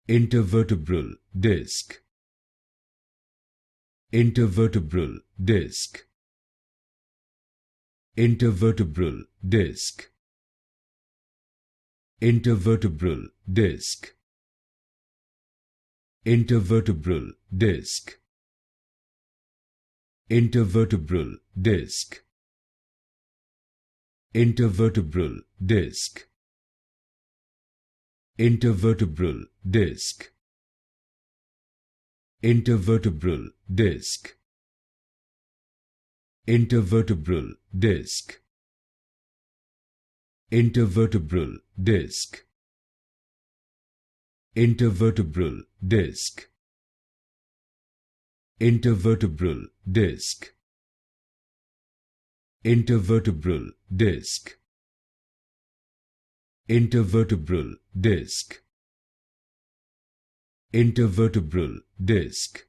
Intervertebral disc. Intervertebral disc. Intervertebral disc. Intervertebral disc. Intervertebral disc. Intervertebral disc. Intervertebral disc. Intervertebral disc. Intervertebral disc. Intervertebral disc. Intervertebral disc. Intervertebral disc. Intervertebral disc. Intervertebral disc. Intervertebral disc. Intervertebral disc.